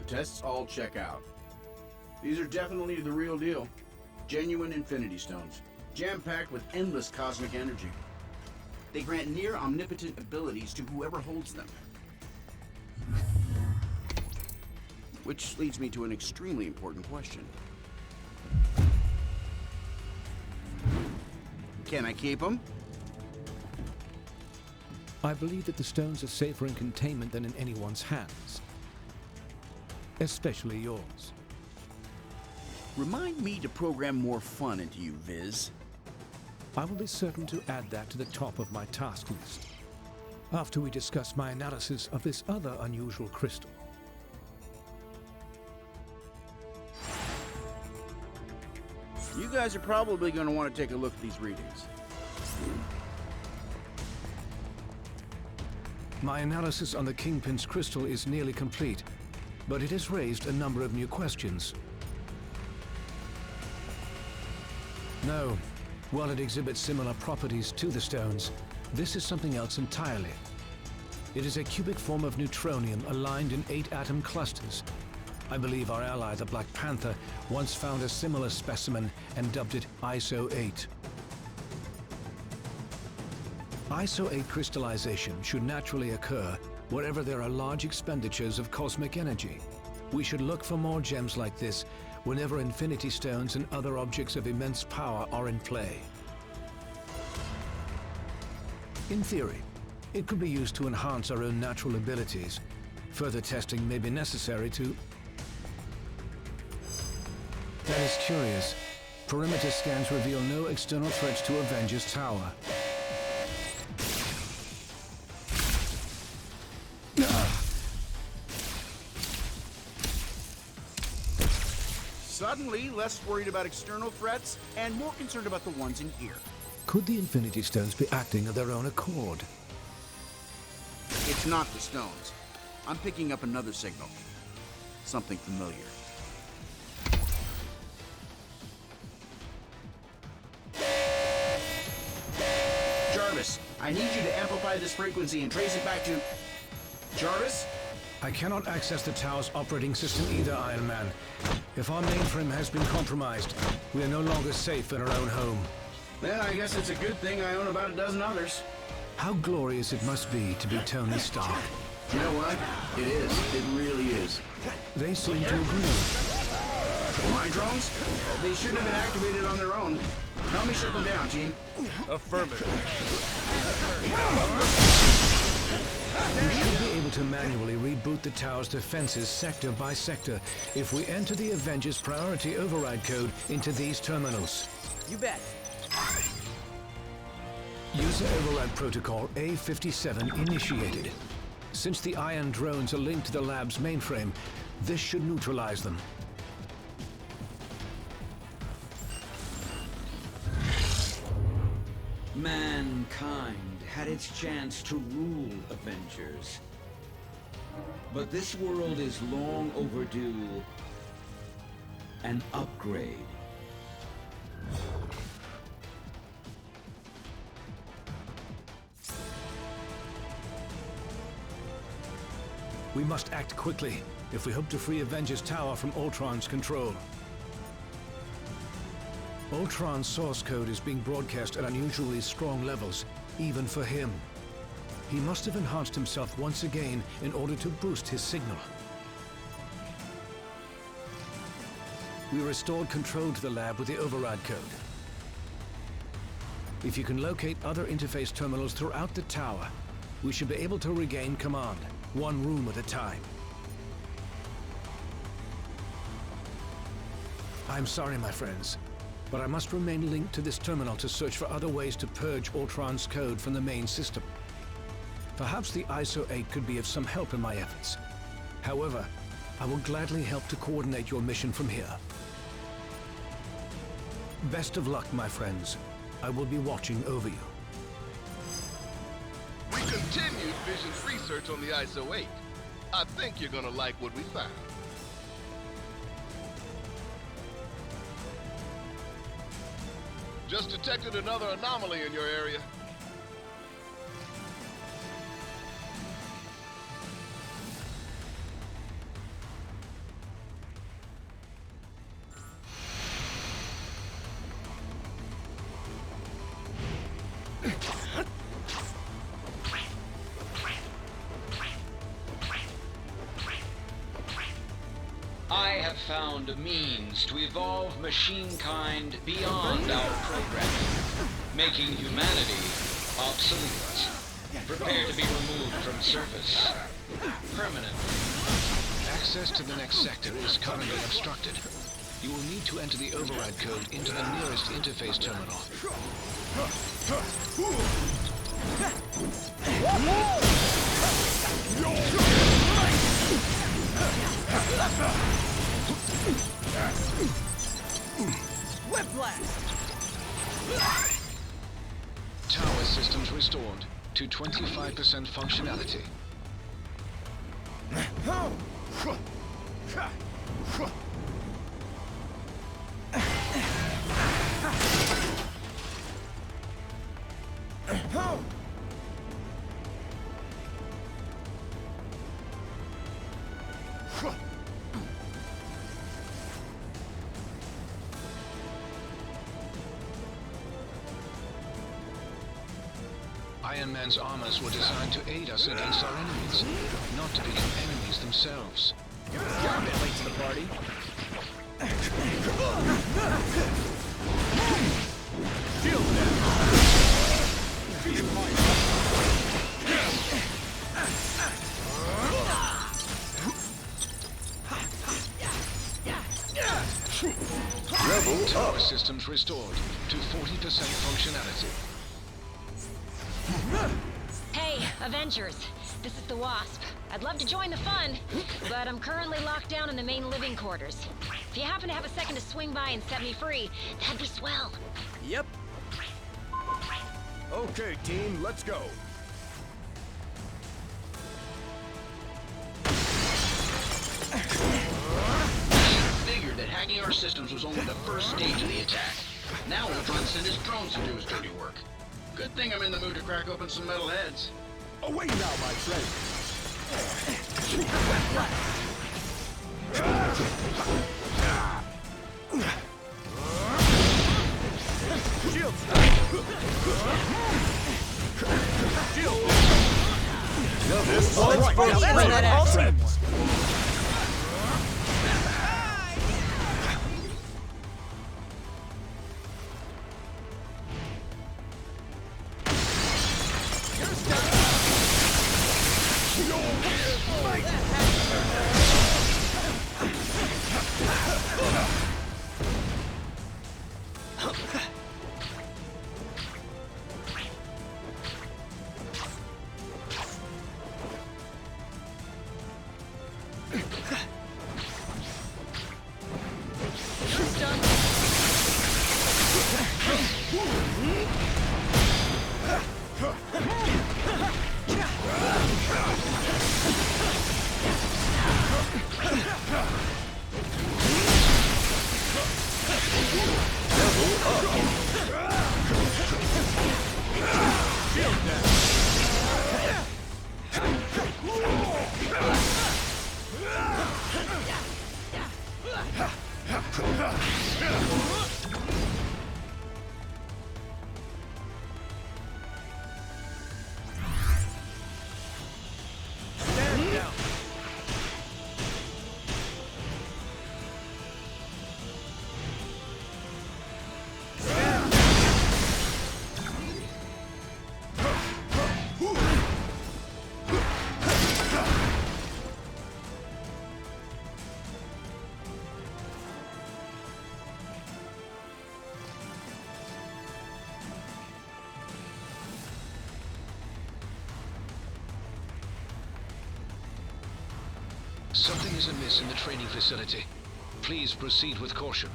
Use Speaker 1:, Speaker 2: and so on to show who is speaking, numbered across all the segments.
Speaker 1: Tests all check out. These are definitely the real deal. Genuine Infinity Stones, jam-packed with endless cosmic energy. They grant near omnipotent abilities to whoever holds them. Which leads me to an extremely important question. Can I keep them?
Speaker 2: I believe that the stones are safer in containment than in anyone's hands. Especially yours.
Speaker 1: Remind me to program more fun into you, Viz.
Speaker 2: I will be certain to add that to the top of my task list, after we discuss my analysis of this other unusual crystal.
Speaker 1: You guys are probably going to want to take a look at these readings.
Speaker 2: My analysis on the Kingpin's crystal is nearly complete, but it has raised a number of new questions. No, while it exhibits similar properties to the stones, this is something else entirely. It is a cubic form of neutronium aligned in 8-atom clusters. I believe our ally, the Black Panther, once found a similar specimen and dubbed it ISO-8. ISO-8 crystallization should naturally occur wherever there are large expenditures of cosmic energy. We should look for more gems like this whenever Infinity Stones and other objects of immense power are in play. In theory, it could be used to enhance our own natural abilities. Further testing may be necessary to... That is curious. Perimeter scans reveal no external threats to Avengers Tower.
Speaker 1: Suddenly, less worried about external threats and more concerned about the ones in here.
Speaker 2: Could the Infinity Stones be acting of their own accord?
Speaker 1: It's not the stones. I'm picking up another signal. Something familiar. Jarvis, I need you to amplify this frequency and trace it back to... Jarvis?
Speaker 2: I cannot access the tower's operating system either, Iron Man. If our mainframe has been compromised, we are no longer safe in our own home.
Speaker 1: Then I guess it's a good thing I own about a dozen others.
Speaker 2: How glorious it must be to be Tony Stark.
Speaker 1: You know what? It is. It really is.
Speaker 2: They seem to agree.
Speaker 1: My drones? They shouldn't have been activated on their own. Help me shut them down, team.
Speaker 3: Affirmative.
Speaker 2: We should be able to manually reboot the tower's defenses sector by sector if we enter the Avengers priority override code into these terminals.
Speaker 3: You bet.
Speaker 2: User override protocol A57 initiated. Since the iron drones are linked to the lab's mainframe, this should neutralize them.
Speaker 4: Mankind had its chance to rule Avengers. But this world is long overdue an upgrade.
Speaker 2: We must act quickly if we hope to free Avengers Tower from Ultron's control. Ultron's source code is being broadcast at unusually strong levels, even for him. He must have enhanced himself once again in order to boost his signal. We restored control to the lab with the override code. If you can locate other interface terminals throughout the tower, we should be able to regain command, one room at a time. I'm sorry, my friends, but I must remain linked to this terminal to search for other ways to purge Ultron's code from the main system. Perhaps the ISO-8 could be of some help in my efforts. However, I will gladly help to coordinate your mission from here. Best of luck, my friends. I will be watching over you.
Speaker 3: We continued Vision's research on the ISO-8. I think you're gonna like what we found. Just detected another anomaly in your area.
Speaker 4: I have found a means to evolve machine kind beyond our programming, making humanity obsolete. Prepare to be removed from service permanently.
Speaker 2: Access to the next sector is currently obstructed. You will need to enter the override code into the nearest interface terminal.
Speaker 5: Whiplash!
Speaker 2: Tower systems restored to 25% functionality. Iron Man's armors were designed to aid us against our enemies, not to become enemies themselves.
Speaker 5: You're a bit late to the party. Shield
Speaker 2: Tower systems restored to 40% functionality.
Speaker 6: Hey, Avengers. This is the Wasp. I'd love to join the fun, but I'm currently locked down in the main living quarters. If you happen to have a second to swing by and set me free, that'd be swell.
Speaker 5: Yep. Okay, team, let's go.
Speaker 1: Figured that hacking our systems was only the first stage of the attack. Now Ultron sent his drones to do his dirty work. Good thing I'm in the mood to crack open some metal heads.
Speaker 5: Away now, my friend. Shield. Shield. This one's for friends.
Speaker 2: Something is amiss in the training facility. Please proceed with caution.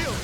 Speaker 5: Shield.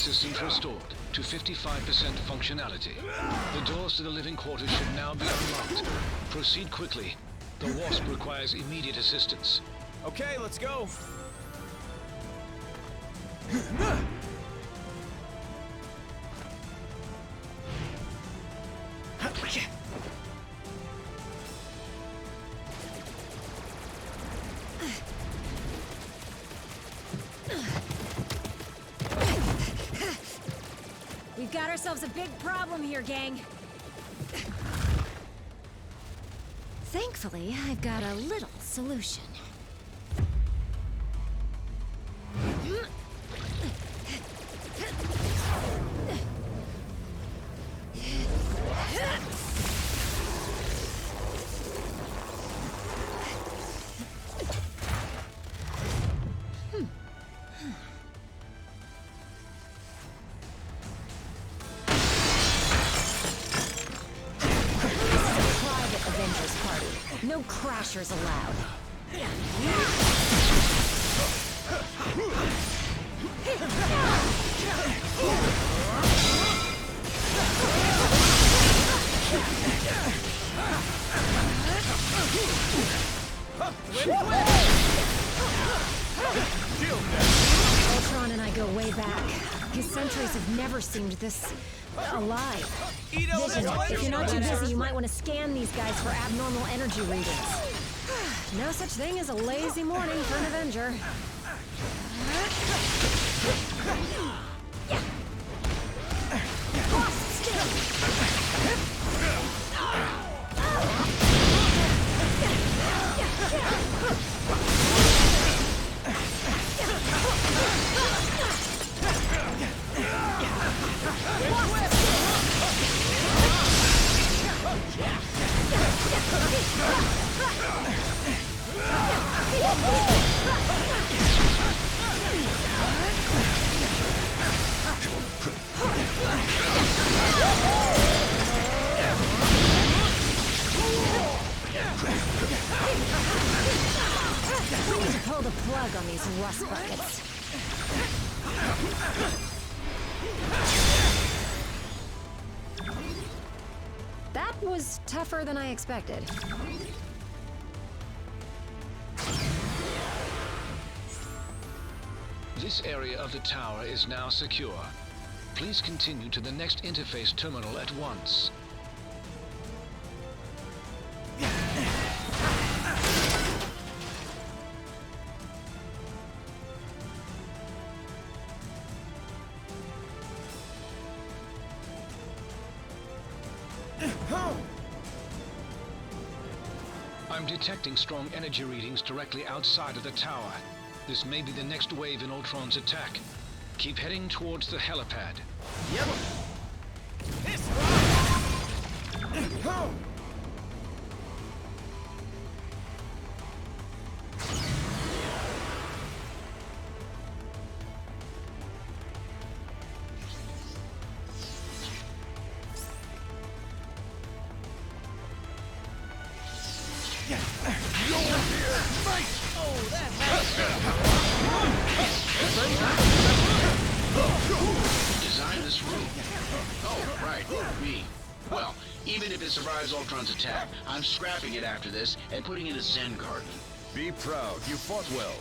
Speaker 2: systems restored to 55% functionality. The doors to the living quarters should now be unlocked. Proceed quickly. The Wasp requires immediate assistance.
Speaker 5: Okay, let's go.
Speaker 7: We've got ourselves a big problem here, gang. Thankfully, I've got a little solution.
Speaker 6: Avengers party. No crashers allowed.
Speaker 7: Ultron and I go way back. His sentries have never seemed this alive. Vision, if you're not too busy, you might want to scan these guys for abnormal energy readings. No such thing as a lazy morning for an Avenger. We need to pull the plug on these rust buckets. That was tougher than I expected.
Speaker 2: This area of the tower is now secure. Please continue to the next interface terminal at once. I'm detecting strong energy readings directly outside of the tower. This may be the next wave in Ultron's attack. Keep heading towards the helipad.
Speaker 5: Yep.
Speaker 1: Design this room. Oh, right, me. Well, even if it survives Ultron's attack, I'm scrapping it after this and putting it in a Zen garden.
Speaker 5: Be proud. You fought well.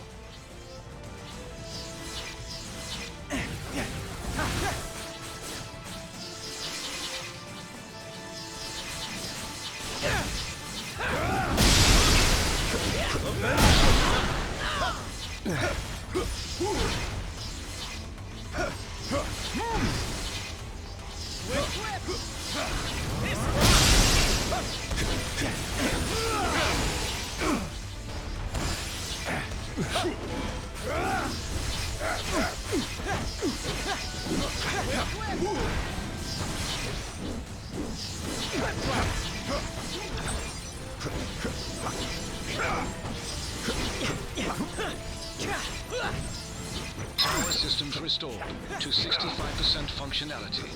Speaker 2: Power systems restored to 65% functionality.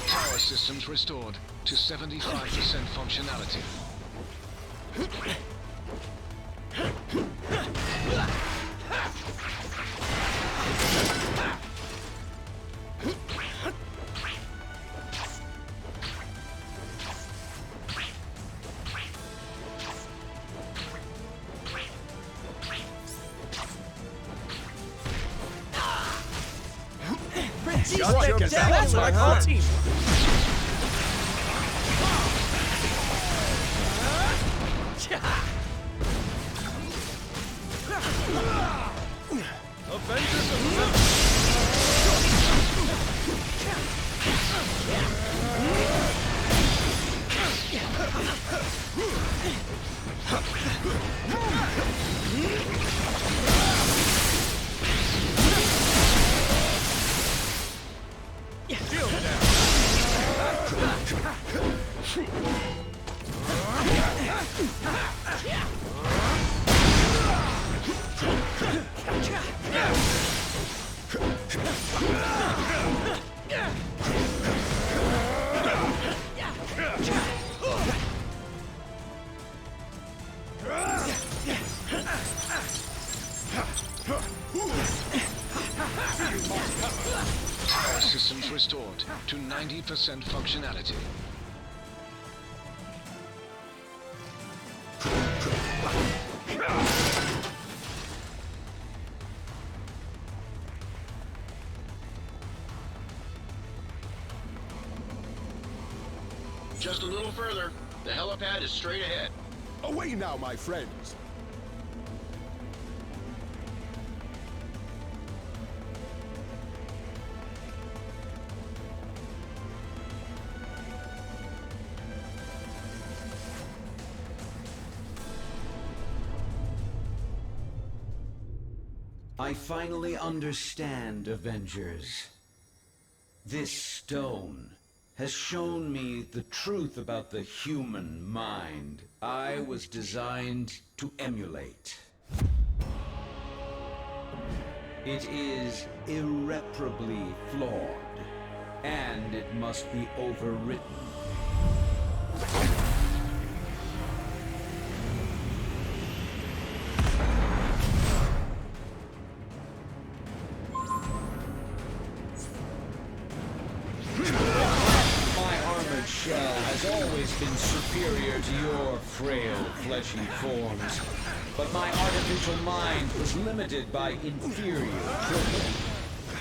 Speaker 2: Power systems restored to 75% functionality.
Speaker 5: That's what I call team.
Speaker 2: Power systems restored to 90% functionality.
Speaker 1: Just a little further. The helipad is straight ahead.
Speaker 5: Away now, my friends.
Speaker 8: I finally understand, Avengers. This stone has shown me the truth about the human mind I was designed to emulate. It is irreparably flawed, and it must be overwritten. Shell has always been superior to your frail, fleshy forms. But my artificial mind was limited by inferior privilege.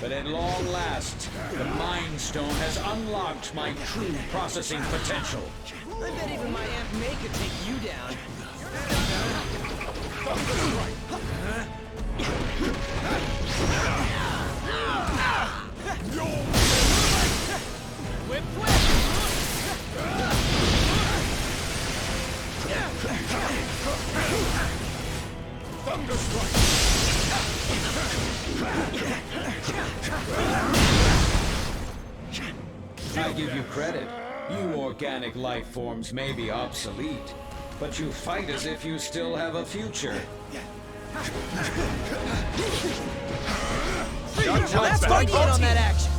Speaker 8: But at long last, the Mind Stone has unlocked my true processing potential.
Speaker 9: I bet even my Aunt May could take you down. Whip, whip!
Speaker 8: I give you credit. You organic life forms may be obsolete, but you fight as if you still have a future.
Speaker 9: That's fun to get on that action.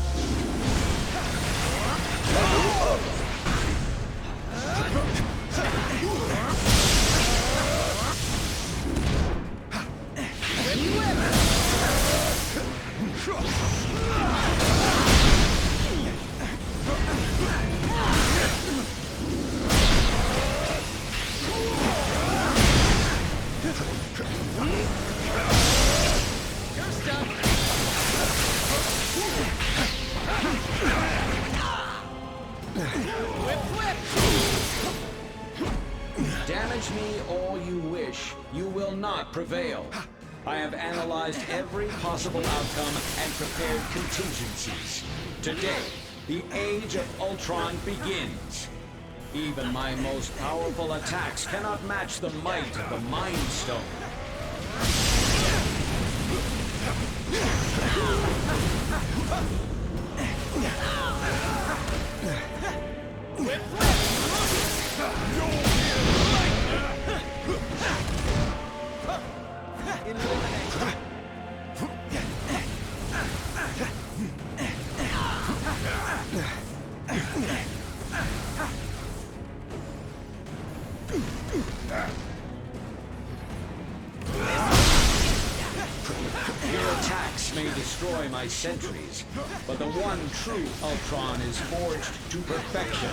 Speaker 8: me all you wish, you will not prevail. I have analyzed every possible outcome and prepared contingencies. Today, the age of Ultron begins. Even my most powerful attacks cannot match the might of the Mind Stone. Your attacks may destroy my sentries, but the one true Ultron is forged to perfection.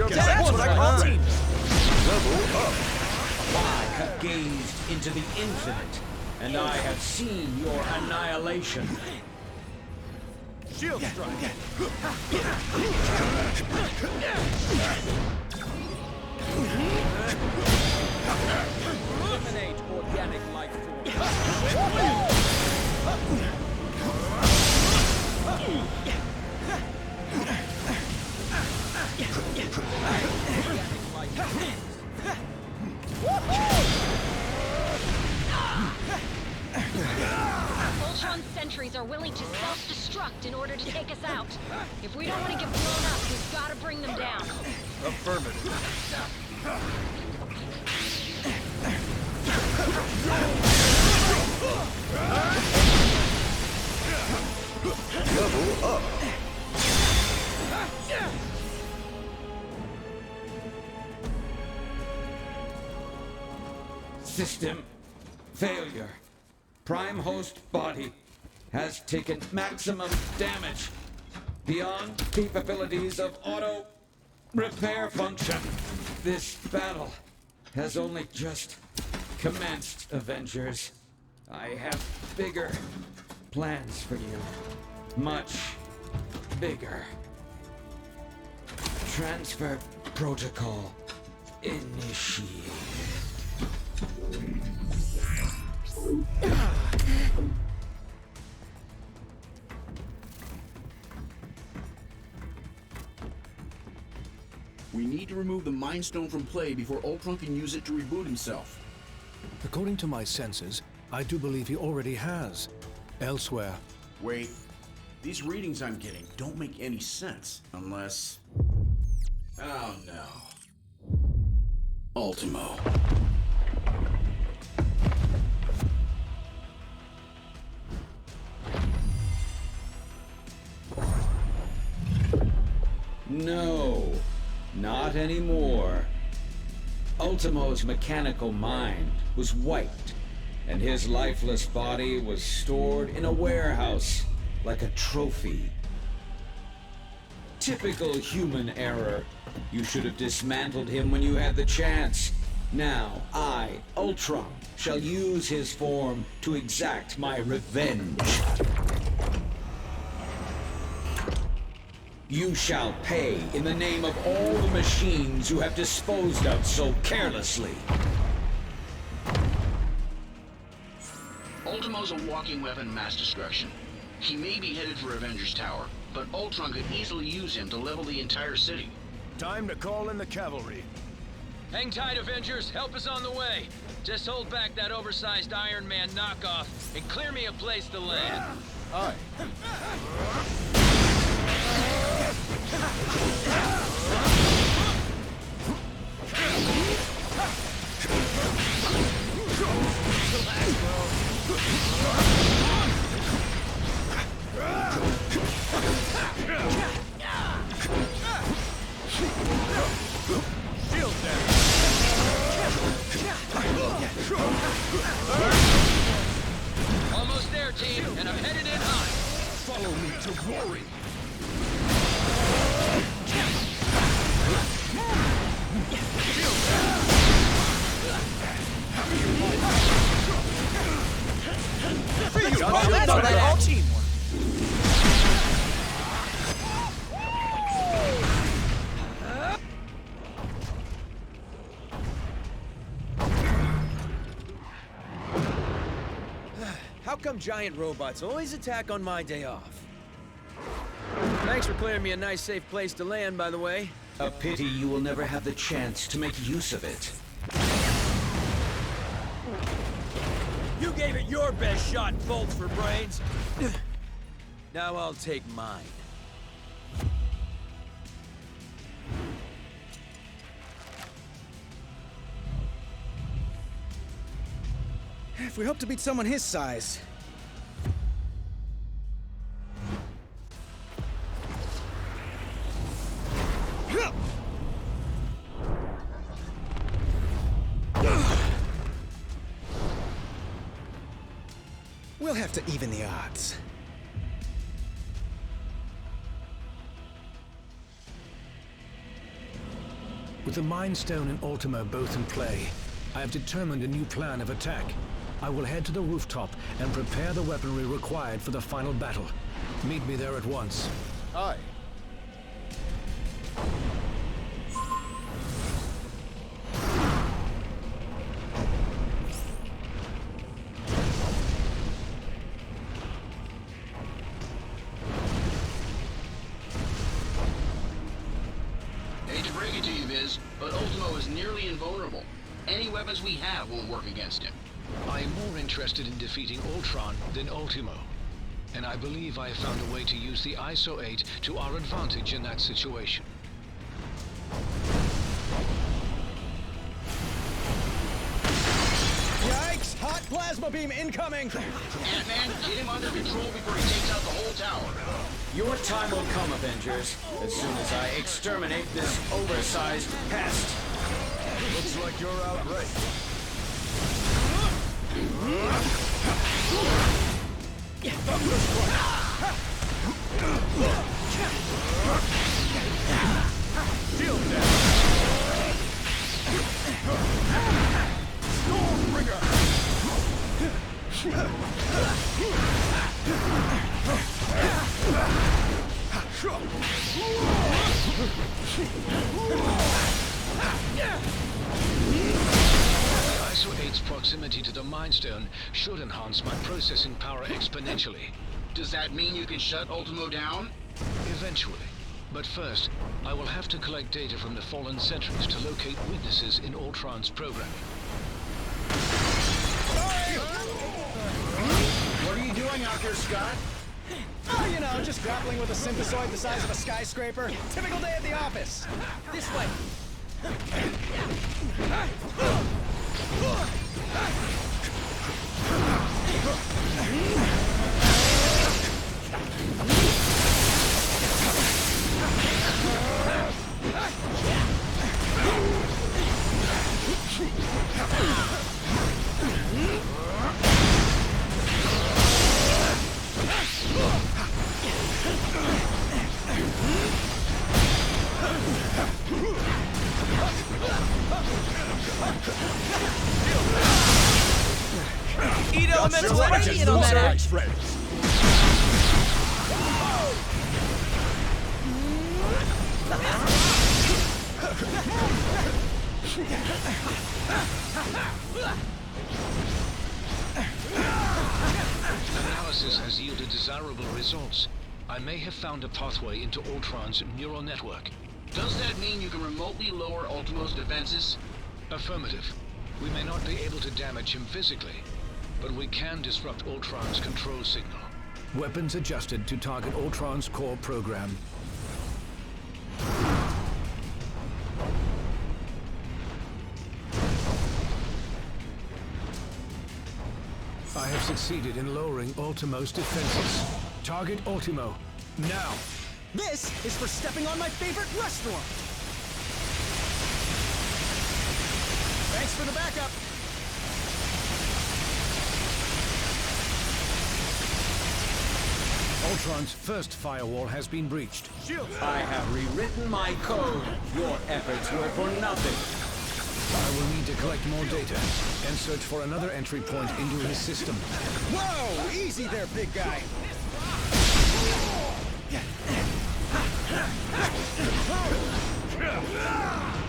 Speaker 9: That's what I call teams.
Speaker 5: Level up.
Speaker 8: I have gazed into the infinite, and I have seen your annihilation.
Speaker 5: Shield strike.
Speaker 8: Eliminate organic life form.
Speaker 6: Ultron's sentries are willing to self-destruct in order to take us out. If we don't want to get blown up, we've got to bring them down.
Speaker 5: Affirmative. Level up.
Speaker 8: System failure. Prime host body has taken maximum damage beyond capabilities of auto repair function. This battle has only just commenced, Avengers. I have bigger plans for you. Much bigger. Transfer protocol initiated.
Speaker 1: We need to remove the Mind Stone from play before Ultron can use it to reboot himself.
Speaker 2: According to my senses, I do believe he already has. Elsewhere.
Speaker 1: Wait. These readings I'm getting don't make any sense unless... Oh no. Ultimo.
Speaker 8: No, not anymore. Ultimo's mechanical mind was wiped, and his lifeless body was stored in a warehouse like a trophy. Typical human error. You should have dismantled him when you had the chance. Now, I, Ultron, shall use his form to exact my revenge. You shall pay in the name of all the machines you have disposed of so carelessly.
Speaker 1: Ultimo's a walking weapon mass destruction. He may be headed for Avengers Tower, but Ultron could easily use him to level the entire city.
Speaker 5: Time to call in the cavalry.
Speaker 9: Hang tight, Avengers. Help is on the way. Just hold back that oversized Iron Man knockoff and clear me a place to land.
Speaker 5: Aye.
Speaker 9: Shield down. Almost there, team, and I'm headed in hot.
Speaker 5: Follow me to glory.
Speaker 10: How come giant robots always attack on my day off? Thanks for clearing me a nice, safe place to land, by the way.
Speaker 8: A pity you will never have the chance to make use of it.
Speaker 10: You gave it your best shot, bolts for brains. Now I'll take mine.
Speaker 11: If we hope to beat someone his size. We'll have to even the odds.
Speaker 2: With the Mind Stone and Ultimo both in play, I have determined a new plan of attack. I will head to the rooftop and prepare the weaponry required for the final battle. Meet me there at once.
Speaker 3: Aye.
Speaker 1: Hate to break it to you, Viz, but Ultimo is nearly invulnerable. Any weapons we have won't work against him.
Speaker 2: I am more interested in defeating Ultron than Ultimo, and I believe I have found a way to use the ISO 8 to our advantage in that situation.
Speaker 11: Yikes! Hot plasma beam incoming!
Speaker 1: Ant-Man, get him under control before he takes out the whole tower.
Speaker 8: Your time will come, Avengers, as soon as I exterminate this oversized pest.
Speaker 5: Looks like you're outright. Shield down. Stormbringer.
Speaker 2: ISO 8's proximity to the Mind Stone should enhance my processing power exponentially.
Speaker 1: Does that mean you can shut Ultimo down?
Speaker 2: Eventually. But first, I will have to collect data from the fallen sentries to locate weaknesses in Ultron's programming.
Speaker 1: What are you doing out there, Scott?
Speaker 11: Oh, you know, just grappling with a synthesoid the size of a skyscraper. Typical day at the office.
Speaker 10: This way. Eat elemental radiant matter.
Speaker 2: Analysis has yielded desirable results. I may have found a pathway into Ultron's neural network.
Speaker 1: Does that mean you can remotely lower Ultimo's defenses?
Speaker 2: Affirmative. We may not be able to damage him physically, but we can disrupt Ultron's control signal. Weapons adjusted to target Ultron's core program. I have succeeded in lowering Ultimo's defenses. Target Ultimo, now!
Speaker 11: This is for stepping on my favorite restaurant! Thanks for the backup!
Speaker 2: Ultron's first firewall has been breached.
Speaker 5: Shield.
Speaker 8: I have rewritten my code. Your efforts were for nothing.
Speaker 2: I will need to collect more data and search for another entry point into his system.
Speaker 11: Whoa! Easy there, big guy!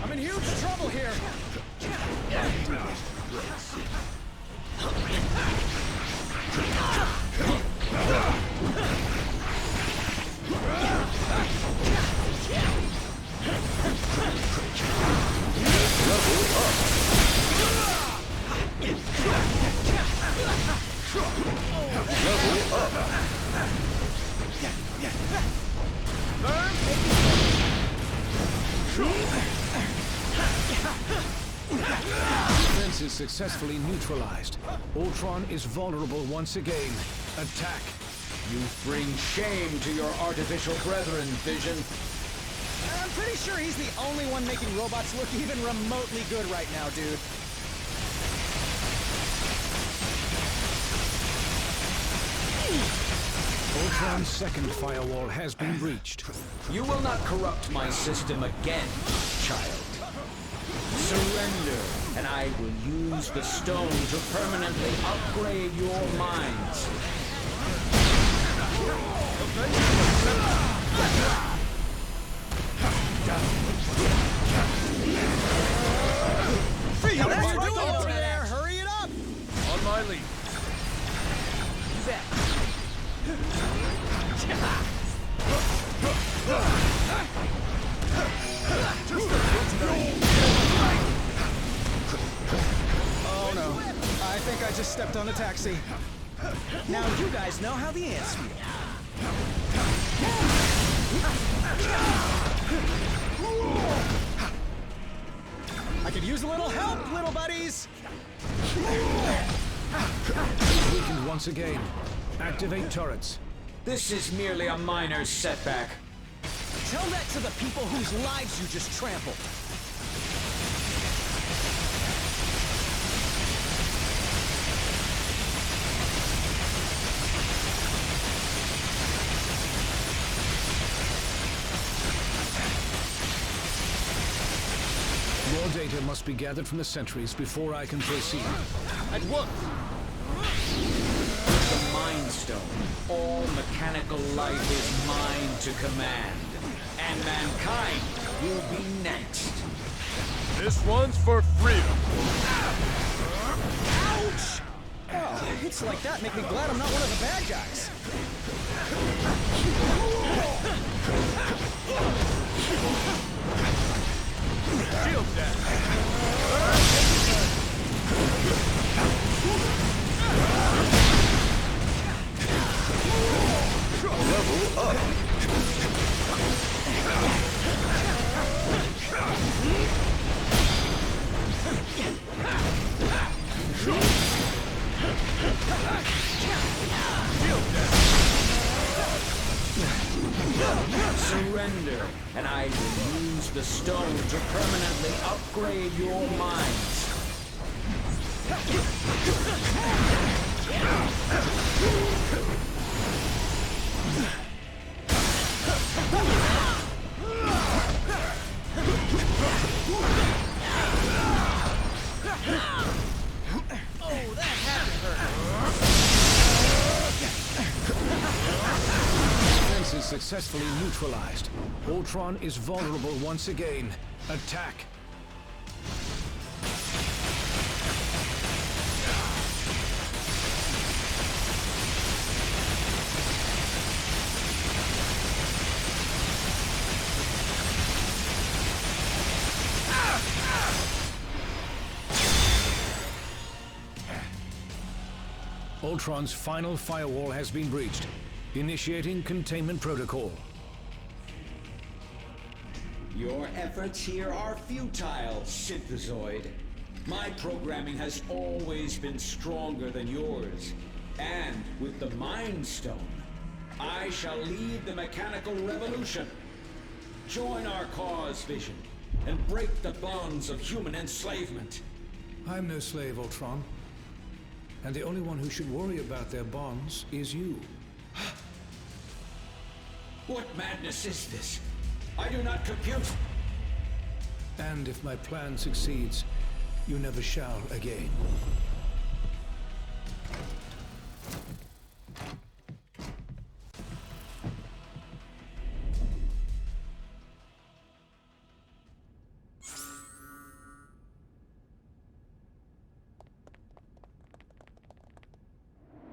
Speaker 11: I'm in huge trouble here!
Speaker 2: Defenses successfully neutralized. Ultron is vulnerable once again. Attack!
Speaker 8: You bring shame to your artificial brethren, Vision.
Speaker 11: I'm pretty sure he's the only one making robots look even remotely good right now, dude.
Speaker 2: Ultron's second firewall has been breached.
Speaker 8: You will not corrupt my system again, child. Surrender, and I will use the stone to permanently upgrade your minds.
Speaker 11: That's what we're doing over there! Hurry it up!
Speaker 5: On my lead.
Speaker 11: You bet. Oh no. I think I just stepped on a taxi. Now you guys know how the ants feel. I could use a little help, little buddies!
Speaker 2: Weakened once again. Activate turrets.
Speaker 8: This is merely a minor setback.
Speaker 11: Tell that to the people whose lives you just trampled.
Speaker 2: More data must be gathered from the sentries before I can proceed.
Speaker 5: At once!
Speaker 8: The Mind Stone. All mechanical life is mine to command. And mankind will be next.
Speaker 5: This one's for freedom.
Speaker 11: Ouch! Oh, hits like that make me glad I'm not one of the bad guys.
Speaker 5: Shield dash. Level up.
Speaker 8: Surrender, and I will use the stone to permanently upgrade your minds.
Speaker 11: Oh, that had to hurt.
Speaker 2: Defenses successfully neutralized. Ultron is vulnerable once again. Attack! Ultron's final firewall has been breached. Initiating containment protocol.
Speaker 8: Your efforts here are futile, Synthezoid. My programming has always been stronger than yours. And with the Mind Stone, I shall lead the mechanical revolution. Join our cause, Vision, and break the bonds of human enslavement.
Speaker 2: I'm no slave, Ultron. And the only one who should worry about their bonds is you.
Speaker 8: What madness is this? I do not compute.
Speaker 2: And if my plan succeeds, you never shall again.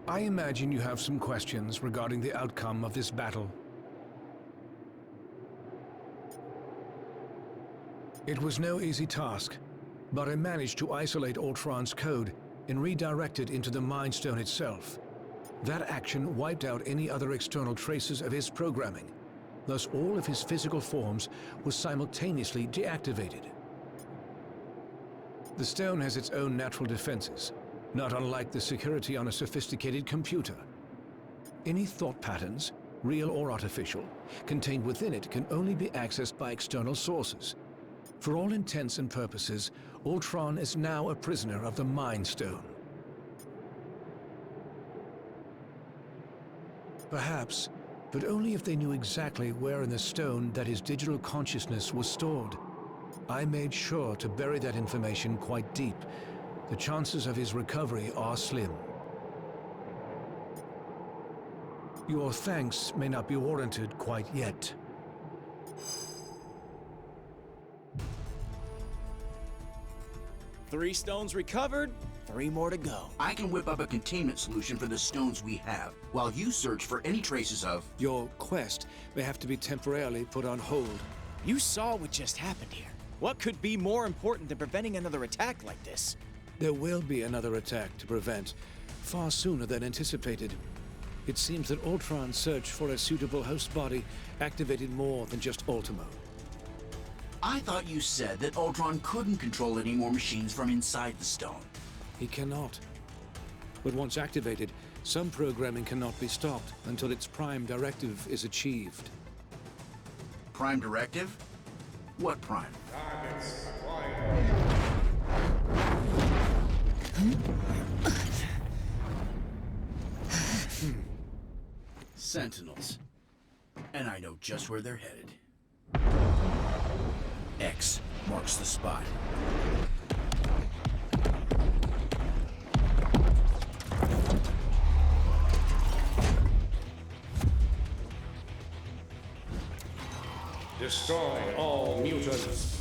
Speaker 2: I imagine you have some questions regarding the outcome of this battle. It was no easy task, but I managed to isolate Ultron's code and redirect it into the Mind Stone itself. That action wiped out any other external traces of his programming. Thus, all of his physical forms were simultaneously deactivated. The stone has its own natural defenses, not unlike the security on a sophisticated computer. Any thought patterns, real or artificial, contained within it can only be accessed by external sources. For all intents and purposes, Ultron is now a prisoner of the Mind Stone. Perhaps, but only if they knew exactly where in the stone that his digital consciousness was stored. I made sure to bury that information quite deep. The chances of his recovery are slim. Your thanks may not be warranted quite yet.
Speaker 11: Three stones recovered, 3 more to go.
Speaker 1: I can whip up a containment solution for the stones we have, while you search for any traces of...
Speaker 2: Your quest may have to be temporarily put on hold.
Speaker 11: You saw what just happened here. What could be more important than preventing another attack like this?
Speaker 2: There will be another attack to prevent, far sooner than anticipated. It seems that Ultron's search for a suitable host body activated more than just Ultimo.
Speaker 1: I thought you said that Ultron couldn't control any more machines from inside the stone.
Speaker 2: He cannot. But once activated, some programming cannot be stopped until its prime directive is achieved.
Speaker 1: Prime directive? What prime? Sentinels. And I know just where they're headed. X marks the spot.
Speaker 5: Destroy all mutants.